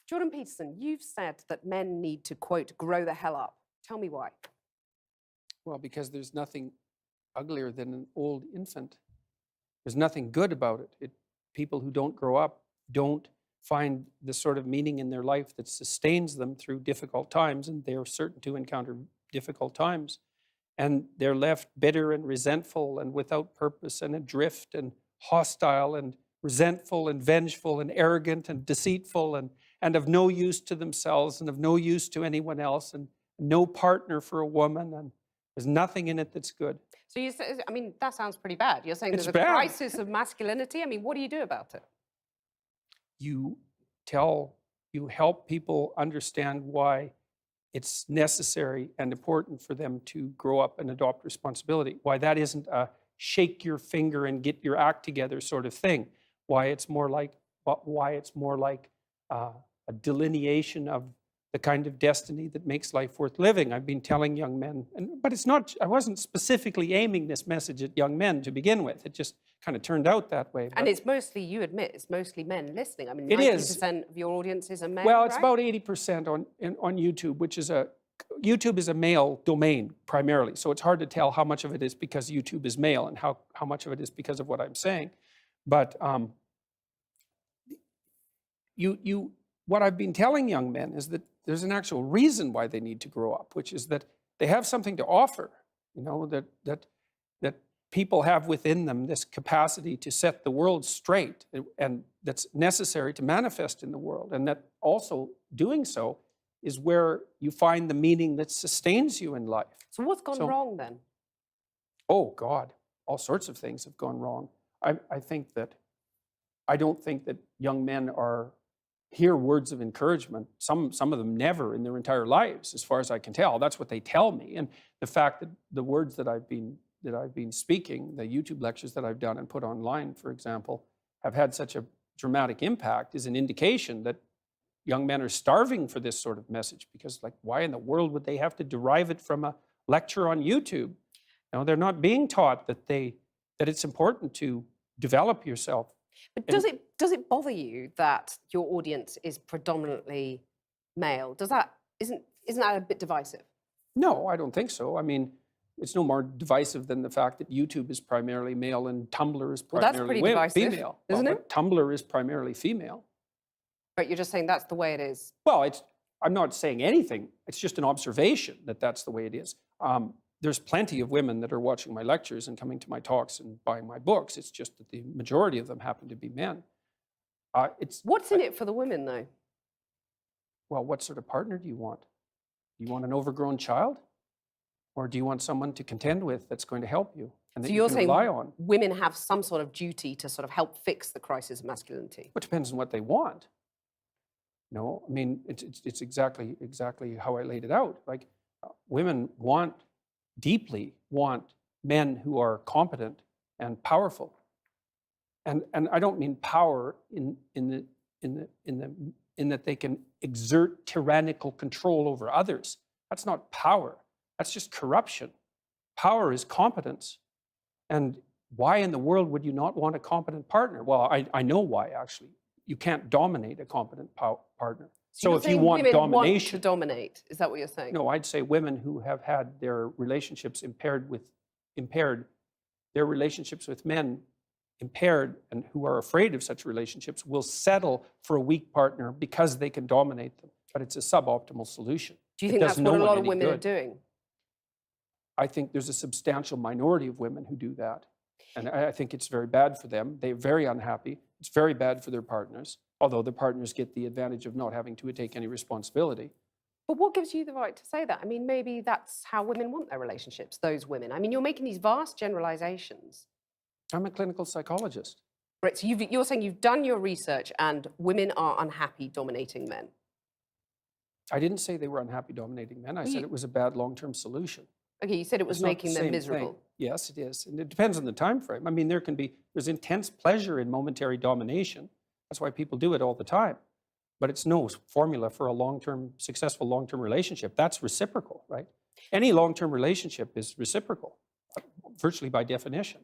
Jordan Peterson, you've said that men need to, quote, grow the hell up. Tell me why. Well, because there's nothing uglier than an old infant. There's nothing good about it. People who don't grow up don't find the sort of meaning in their life that sustains them through difficult times, and they're certain to encounter difficult times. And they're left bitter and resentful and without purpose and adrift and hostile and resentful and vengeful and arrogant and deceitful and of no use to themselves and of no use to anyone else and no partner for a woman, and there's nothing in it that's good. So you say, I mean, that sounds pretty bad. You're saying It's there's a bad. crisis of masculinity. I mean, what do you do about it? You help people understand why it's necessary and important for them to grow up and adopt responsibility. Why that isn't a shake your finger and get your act together sort of thing. Why it's more like a delineation of the kind of destiny that makes life worth living. I've been telling young men, but it's not. I wasn't specifically aiming this message at young men to begin with. It just kind of turned out that way. And it's mostly, you admit, it's mostly men listening. I mean, it 90% of your audiences are men. Well, it's right? about 80% on YouTube, which is YouTube is a male domain primarily. So it's hard to tell how much of it is because YouTube is male and how much of it is because of what I'm saying. But what I've been telling young men is that there's an actual reason why they need to grow up, which is that they have something to offer, you know, that people have within them this capacity to set the world straight, and that's necessary to manifest in the world. And that also doing so is where you find the meaning that sustains you in life. So what's gone wrong then? Oh God, all sorts of things have gone wrong. I don't think that young men hear words of encouragement. Some of them never in their entire lives, as far as I can tell. That's what they tell me. And the fact that the words that I've been speaking, the YouTube lectures that I've done and put online, for example, have had such a dramatic impact is an indication that young men are starving for this sort of message, because, like, why in the world would they have to derive it from a lecture on YouTube? You know, they're not being taught that it's important to develop yourself. But does it bother you that your audience is predominantly male? Isn't that a bit divisive? No, I don't think so. I mean, it's no more divisive than the fact that YouTube is primarily male and Tumblr is primarily female. Isn't it? Tumblr is primarily female. But you're just saying that's the way it is. Well, I'm not saying anything. It's just an observation that that's the way it is. There's plenty of women that are watching my lectures and coming to my talks and buying my books. It's just that the majority of them happen to be men. What's in it for the women, though? Well, what sort of partner do you want? Do you want an overgrown child? Or do you want someone to contend with that's going to help you and that you can rely on? Women have some sort of duty to sort of help fix the crisis of masculinity. It depends on what they want. No, I mean, it's exactly how I laid it out. Like, women deeply want men who are competent and powerful. And I don't mean power in that they can exert tyrannical control over others. That's not power. That's just corruption. Power is competence. And why in the world would you not want a competent partner? Well, I know why, actually. You can't dominate a competent partner. So if you want women domination, want to dominate, is that what you're saying? No, I'd say women who have had their relationships their relationships with men impaired, and who are afraid of such relationships, will settle for a weak partner because they can dominate them. But it's a suboptimal solution. Do you think that's what a lot of women are doing? I think there's a substantial minority of women who do that. And I think it's very bad for them. They're very unhappy. It's very bad for their partners, although the partners get the advantage of not having to take any responsibility. But what gives you the right to say that? I mean, maybe that's how women want their relationships, those women. I mean, you're making these vast generalizations. I'm a clinical psychologist. Right, so you're saying you've done your research and women are unhappy dominating men. I didn't say they were unhappy dominating men. I said it was a bad long-term solution. Okay, you said it was making them miserable. Thing. Yes, it is. And it depends on the time frame. I mean, there's intense pleasure in momentary domination. That's why people do it all the time. But it's no formula for a successful long-term relationship. That's reciprocal, right? Any long-term relationship is reciprocal, virtually by definition.